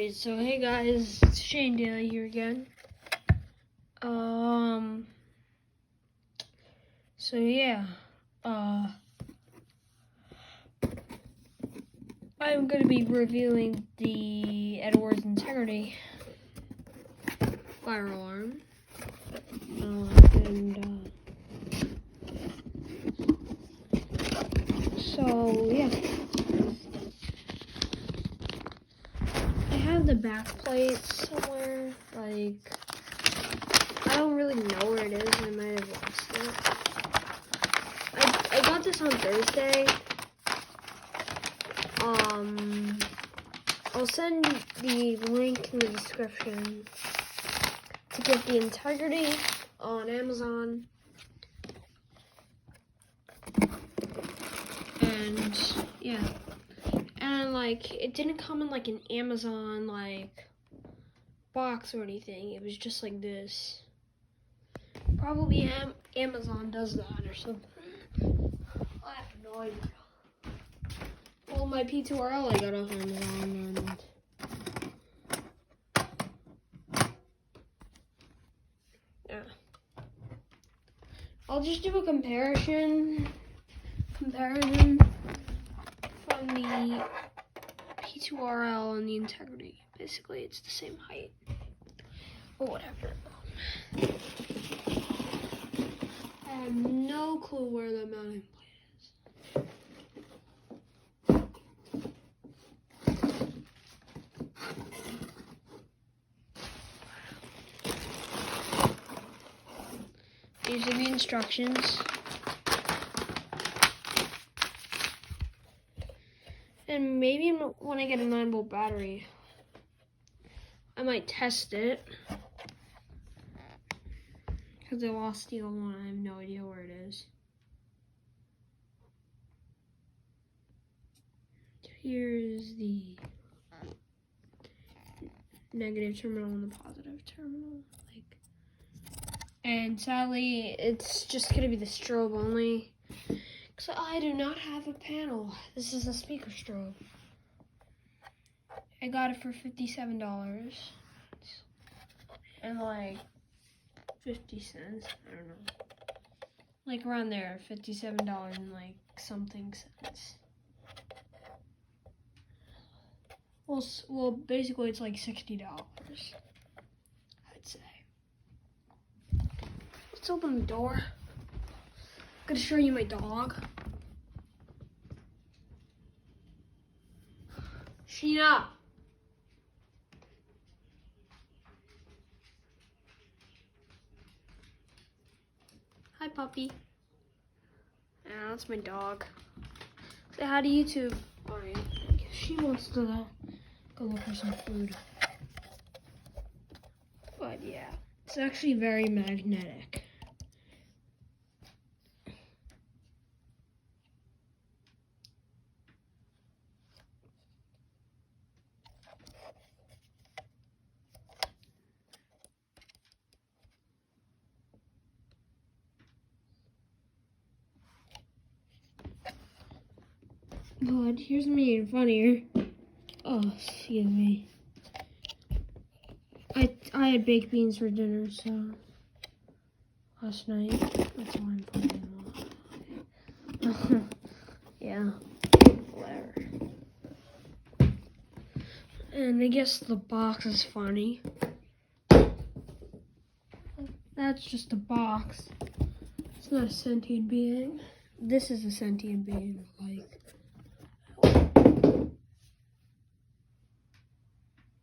So hey guys, it's Shane Daly here again. So yeah, I'm gonna be reviewing the Edwards Integrity fire alarm, so yeah, I have the back plate somewhere. Like, I don't really know where it is. I might have lost it. I got this on Thursday. I'll send the link in the description to get the Integrity on Amazon. And yeah. And like, it didn't come in like an Amazon like box or anything. It was just like this. Probably Amazon does that or something. I have no idea. Well, my P2RL I got off Amazon, and yeah. I'll just do a comparison from the P2RL and the Integrity. Basically, it's the same height, or whatever. I have no clue where the mounting plate is. These are the instructions. And maybe when I get a 9-volt battery, I might test it. Because I lost the other one, I have no idea where it is. Here's the negative terminal and the positive terminal. And sadly, it's just gonna be the strobe only. So I do not have a panel. This is a speaker strobe. I got it for $57. And like 50 cents. I don't know. Like around there, $57 and like something cents. Well, basically it's like $60, I'd say. Let's open the door. I'm gonna show you my dog. Sheena. Hi, puppy. Yeah, that's my dog. Say hi to YouTube. Alright. She wants to go look for some food. But yeah, it's actually very magnetic. But here's me in funnier. Oh, excuse me. I had baked beans for dinner, so last night. That's why I'm putting them on. Yeah, whatever. And I guess the box is funny. That's just a box. It's not a sentient being. This is a sentient being, like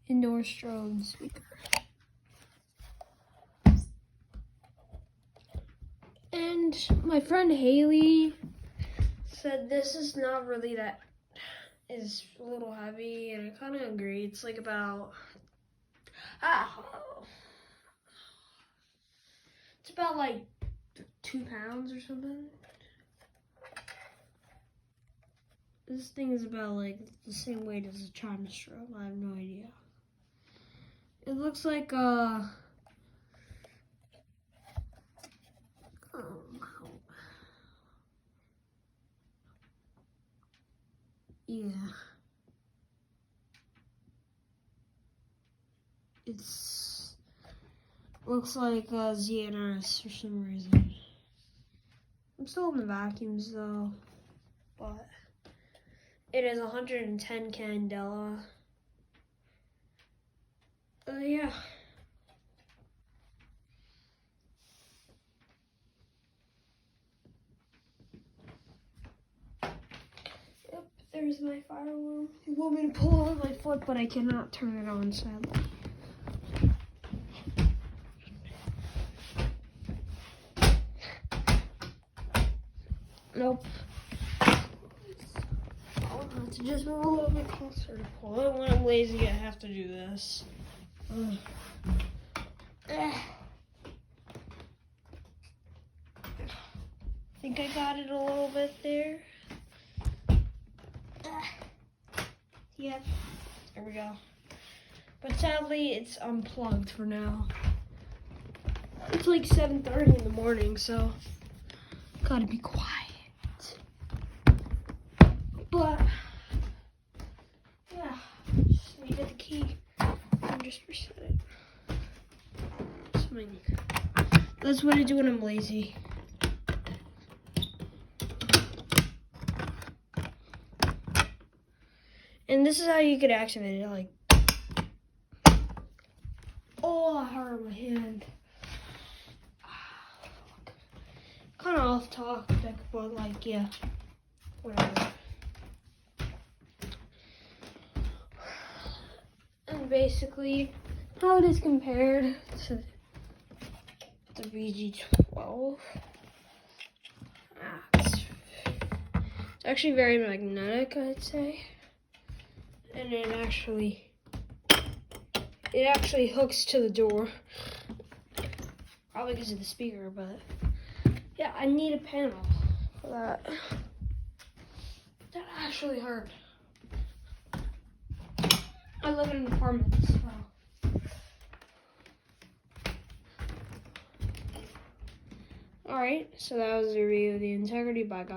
indoor strobe speaker. And my friend Haley said this is not really that, is a little heavy, and I kind of agree. It's like about, it's about like 2 pounds or something. This thing is about like the same weight as a China strobe. I have no idea. It looks like yeah. It's looks like a ZNS for some reason. I'm still in the vacuums though, but it is 110 candela. Yeah. Yep, there's my fire alarm. You want me to pull out my foot, but I cannot turn it on, sadly. Nope. I'll have to just move a little bit closer to pull it. When I'm lazy, I have to do this. I think I got it a little bit there. Yep, there we go. But sadly, it's unplugged for now. It's like 7:30 in the morning, so gotta be quiet. But yeah, just needed the key and just reset it. Swing. That's what I do when I'm lazy. And this is how you could activate it, like, oh, I hurt my hand. Kind of off topic, but like, yeah, whatever. And basically, how it is compared to the VG12. It's actually very magnetic, I'd say. And it actually hooks to the door. Probably because of the speaker, but yeah, I need a panel for that. That actually hurt. I live in an apartment, so. Alright, so that was the review of the Integrity. Bye, guys.